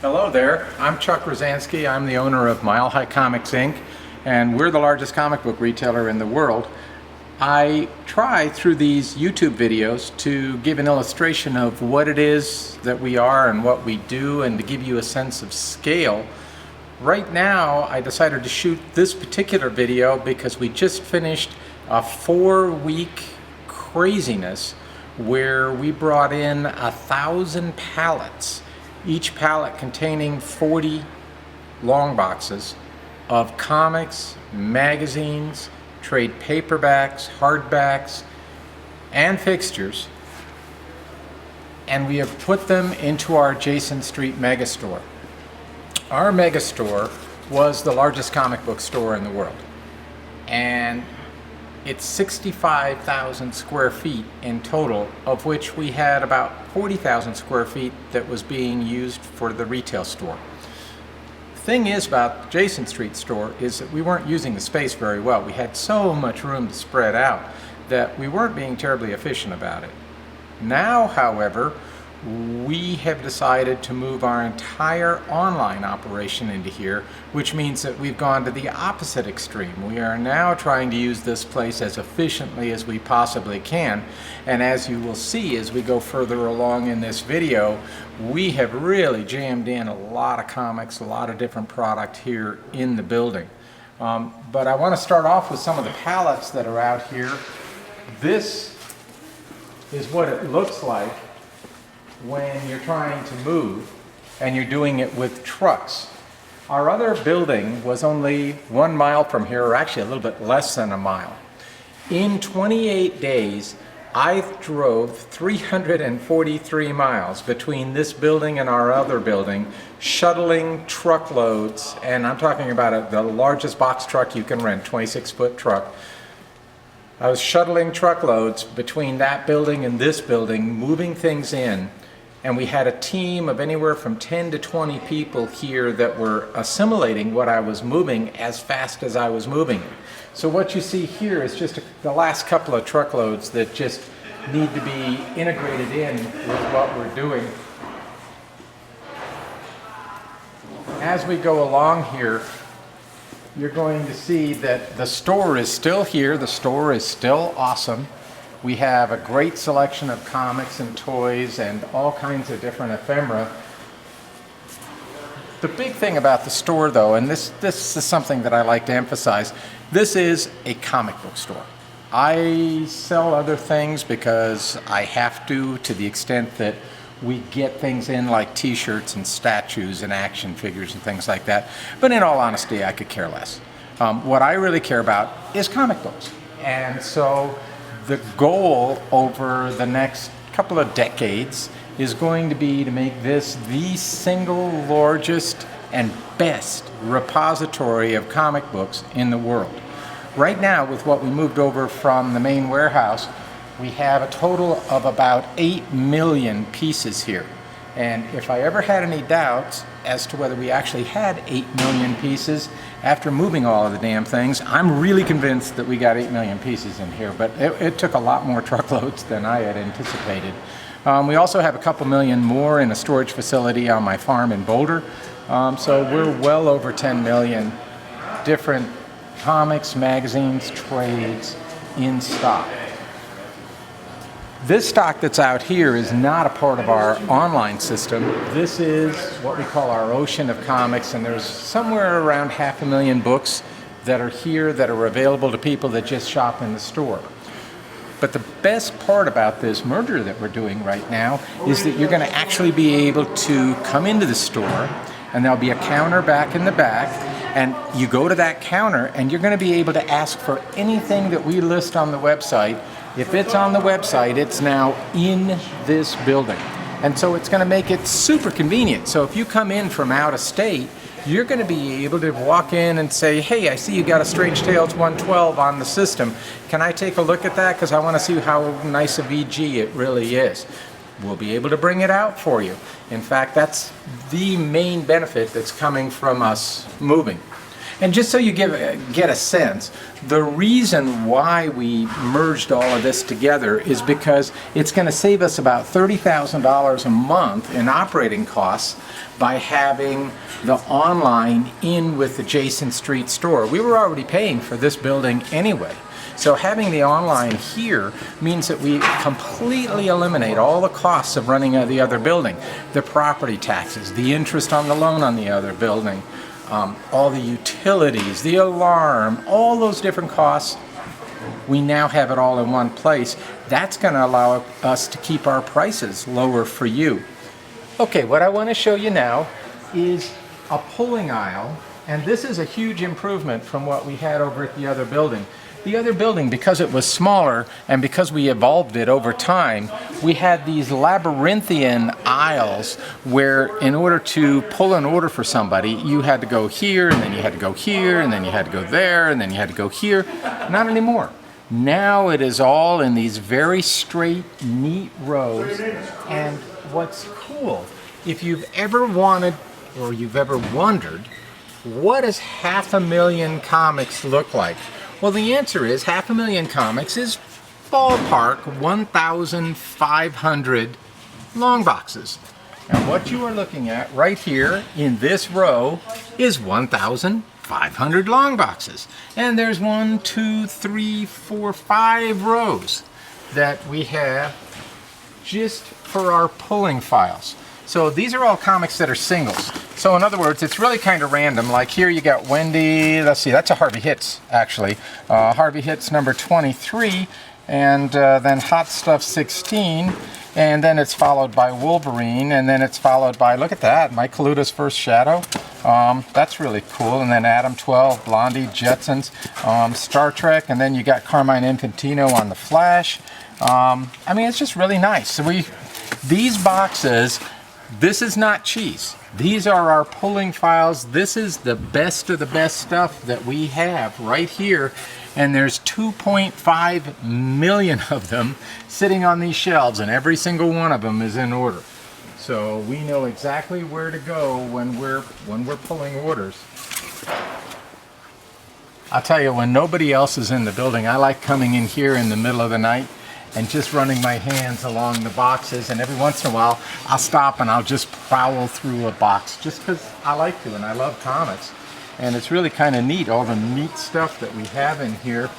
Hello there, I'm Chuck Rozanski. I'm the owner of Mile High Comics Inc. and we're the largest comic book retailer in the world. I try through these YouTube videos to give an illustration of what it is that we are and what we do, and to give you a sense of scale. Right now I decided to shoot this particular video because we just finished a 4-week craziness where we brought in 1,000 pallets, each pallet containing 40 long boxes of comics, magazines, trade paperbacks, hardbacks, and fixtures, and we have put them into our adjacent street megastore. Our megastore was the largest comic book store in the world, and it's 65,000 square feet in total, of which we had about 40,000 square feet that was being used for the retail store. The thing is about the adjacent street store is that we weren't using the space very well. We had so much room to spread out that we weren't being terribly efficient about it. Now, however, we have decided to move our entire online operation into here, which means that we've gone to the opposite extreme. We are now trying to use this place as efficiently as we possibly can, and as you will see as we go further along in this video, we have really jammed in a lot of comics, a lot of different product here in the building. But I want to start off with some of the pallets that are out here. This is what it looks like when you're trying to move and you're doing it with trucks. Our other building was only 1 mile from here, or actually a little bit less than a mile. In 28 days, I drove 343 miles between this building and our other building, shuttling truckloads, and I'm talking about the largest box truck you can rent, 26-foot truck. I was shuttling truckloads between that building and this building, moving things in. And we had a team of anywhere from 10 to 20 people here that were assimilating what I was moving as fast as I was moving it. So what you see here is just the last couple of truckloads that just need to be integrated in with what we're doing. As we go along here, you're going to see that the store is still here. The store is still awesome. We have a great selection of comics and toys and all kinds of different ephemera. The big thing about the store, though, and this is something that I like to emphasize, this is a comic book store. I sell other things because I have to the extent that we get things in like t-shirts and statues and action figures and things like that. But in all honesty, I could care less. What I really care about is comic books. And so the goal over the next couple of decades is going to be to make this the single largest and best repository of comic books in the world. Right now, with what we moved over from the main warehouse, we have a total of about 8 million pieces here. And if I ever had any doubts as to whether we actually had 8 million pieces, after moving all of the damn things, I'm really convinced that we got 8 million pieces in here, but it took a lot more truckloads than I had anticipated. We also have a couple million more in a storage facility on my farm in Boulder, so we're well over 10 million different comics, magazines, trades in stock. This stock that's out here is not a part of our online system. This is what we call our ocean of comics, and there's somewhere around 500,000 books that are here that are available to people that just shop in the store. But the best part about this merger that we're doing right now is that you're going to actually be able to come into the store, and there'll be a counter back in the back, and you go to that counter and you're going to be able to ask for anything that we list on the website. If it's on the website, it's now in this building. And so it's going to make it super convenient. So if you come in from out of state, you're going to be able to walk in and say, hey, I see you got a Strange Tales 112 on the system. Can I take a look at that? Because I want to see how nice a VG it really is. We'll be able to bring it out for you. In fact, that's the main benefit that's coming from us moving. And just so you get a sense, the reason why we merged all of this together is because it's going to save us about $30,000 a month in operating costs by having the online in with the Jason Street store. We were already paying for this building anyway. So having the online here means that we completely eliminate all the costs of running the other building. The property taxes, the interest on the loan on the other building, all the utilities, the alarm, all those different costs. We now have it all in one place. That's going to allow us to keep our prices lower for you. Okay, what I want to show you now is a pulling aisle, and this is a huge improvement from what we had over at the other building. The other building, because it was smaller and because we evolved it over time, we had these labyrinthian aisles where in order to pull an order for somebody, you had to go here, and then you had to go here, and then you had to go there, and then you had to go here. Not anymore. Now it is all in these very straight, neat rows. And what's cool, if you've ever wanted or you've ever wondered, what does 500,000 comics look like? Well, the answer is 500,000 comics is ballpark 1,500 long boxes. And what you are looking at right here in this row is 1,500 long boxes. And there's 1, 2, 3, 4, 5 rows that we have just for our pulling files. So these are all comics that are singles. So in other words, it's really kind of random. Like here you got Wendy, let's see, that's a Harvey Hits actually. Harvey Hits number 23, and then Hot Stuff 16, and then it's followed by Wolverine, and then it's followed by, look at that, Mike Kaluta's First Shadow. That's really cool. And then Adam 12, Blondie, Jetsons, Star Trek, and then you got Carmine Infantino on The Flash. I mean, it's just really nice. So these boxes, this is not cheese. These are our pulling files. This is the best of the best stuff that we have right here. And there's 2.5 million of them sitting on these shelves, and every single one of them is in order. So we know exactly where to go when we're pulling orders. I'll tell you, when nobody else is in the building, I like coming in here in the middle of the night and just running my hands along the boxes, and every once in a while I'll stop and I'll just prowl through a box just because I like to, and I love comics. And it's really kind of neat, all the neat stuff that we have in here.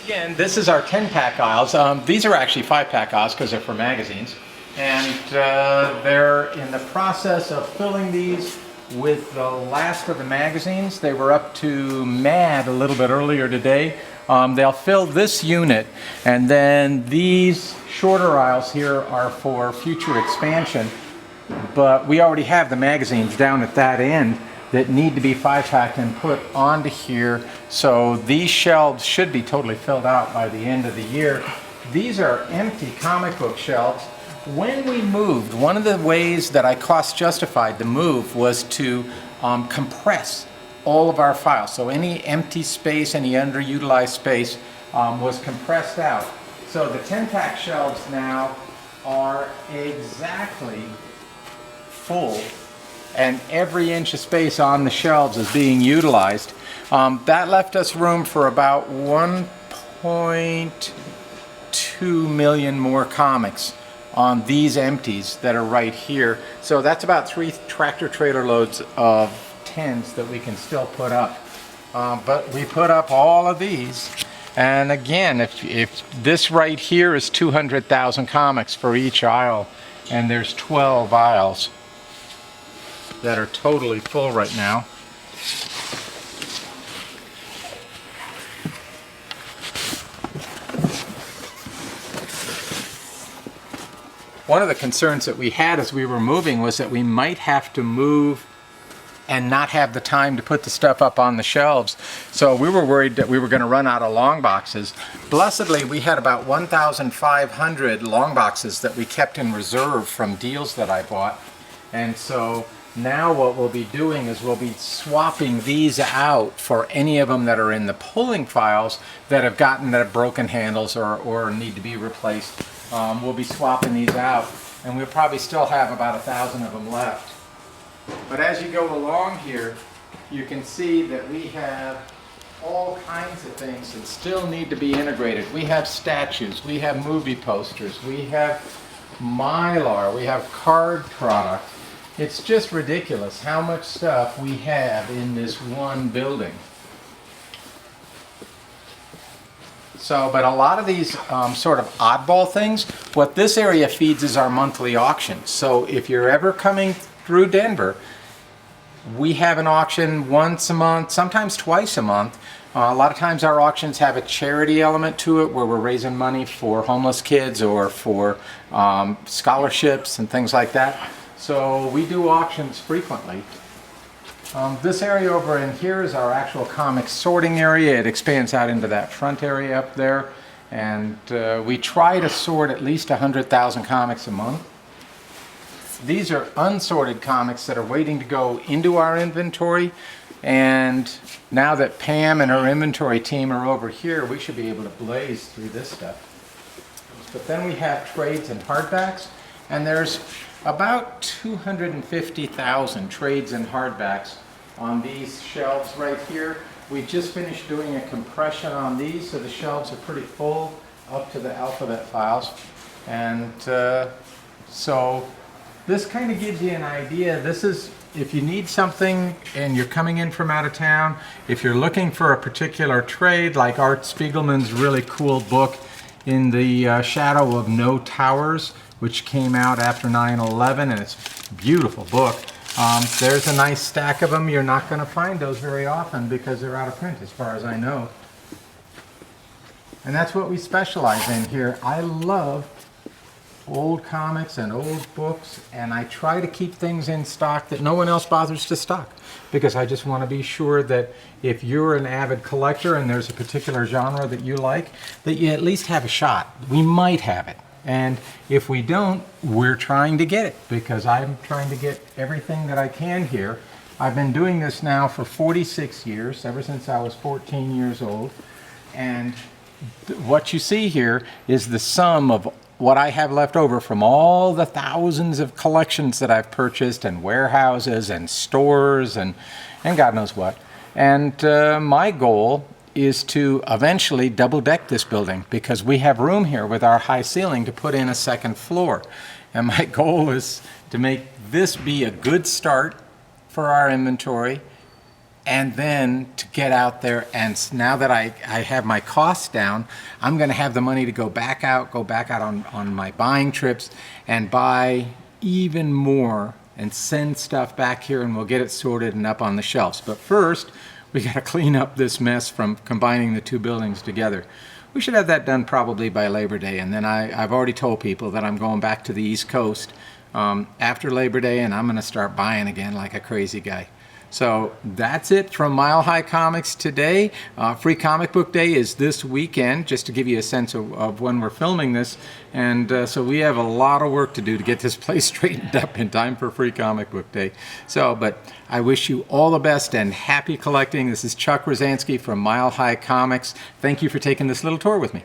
Again, this is our 10-pack aisles. These are actually 5-pack aisles because they're for magazines. And they're in the process of filling these with the last of the magazines. They were up to Mad a little bit earlier today. They'll fill this unit, and then these shorter aisles here are for future expansion. But we already have the magazines down at that end that need to be 5-packed and put onto here. So these shelves should be totally filled out by the end of the year. These are empty comic book shelves. When we moved, one of the ways that I cost justified the move was to compress all of our files. So any empty space, any underutilized space was compressed out. So the 10-pack shelves now are exactly full, and every inch of space on the shelves is being utilized. That left us room for about 1.2 million more comics on these empties that are right here. So that's about 3 tractor trailer loads of 10s that we can still put up. But we put up all of these, and again, if this right here is 200,000 comics for each aisle, and there's 12 aisles that are totally full right now. One of the concerns that we had as we were moving was that we might have to move and not have the time to put the stuff up on the shelves. So we were worried that we were going to run out of long boxes. Blessedly, we had about 1,500 long boxes that we kept in reserve from deals that I bought. And so now what we'll be doing is we'll be swapping these out for any of them that are in the pulling files that have gotten broken handles or need to be replaced. We'll be swapping these out, and we'll probably still have about 1,000 of them left. But as you go along here, you can see that we have all kinds of things that still need to be integrated. We have statues, we have movie posters, we have mylar, we have card product. It's just ridiculous how much stuff we have in this one building. So, but a lot of these sort of oddball things, what this area feeds is our monthly auctions. So if you're ever coming through Denver, we have an auction once a month, sometimes twice a month. A lot of times our auctions have a charity element to it where we're raising money for homeless kids or for scholarships and things like that. So we do auctions frequently. This area over in here is our actual comic sorting area. It expands out into that front area up there. And we try to sort at least 100,000 comics a month. These are unsorted comics that are waiting to go into our inventory. And now that Pam and her inventory team are over here, we should be able to blaze through this stuff. But then we have trades and hardbacks. And there's about 250,000 trades and hardbacks on these shelves right here. We just finished doing a compression on these, so the shelves are pretty full up to the alphabet files. And so this kind of gives you an idea. This is, if you need something and you're coming in from out of town, if you're looking for a particular trade, like Art Spiegelman's really cool book, In the Shadow of No Towers, which came out after 9/11, and it's a beautiful book. There's a nice stack of them. You're not going to find those very often because they're out of print, as far as I know. And that's what we specialize in here. I love old comics and old books, and I try to keep things in stock that no one else bothers to stock, because I just want to be sure that if you're an avid collector and there's a particular genre that you like, that you at least have a shot. We might have it. And if we don't, we're trying to get it, because I'm trying to get everything that I can here. I've been doing this now for 46 years, ever since I was 14 years old. And what you see here is the sum of what I have left over from all the thousands of collections that I've purchased, and warehouses and stores and God knows what. And my goal is to eventually double deck this building, because we have room here with our high ceiling to put in a second floor. And my goal is to make this be a good start for our inventory, and then to get out there, and now that I have my costs down, I'm going to have the money to go back out on my buying trips and buy even more and send stuff back here, and we'll get it sorted and up on the shelves. But first, we got to clean up this mess from combining the two buildings together. We should have that done probably by Labor Day, and then I've already told people that I'm going back to the East Coast after Labor Day, and I'm going to start buying again like a crazy guy. So that's it from Mile High Comics today. Free Comic Book Day is this weekend, just to give you a sense of when we're filming this. And so we have a lot of work to do to get this place straightened up in time for Free Comic Book Day. So, but I wish you all the best and happy collecting. This is Chuck Rozanski from Mile High Comics. Thank you for taking this little tour with me.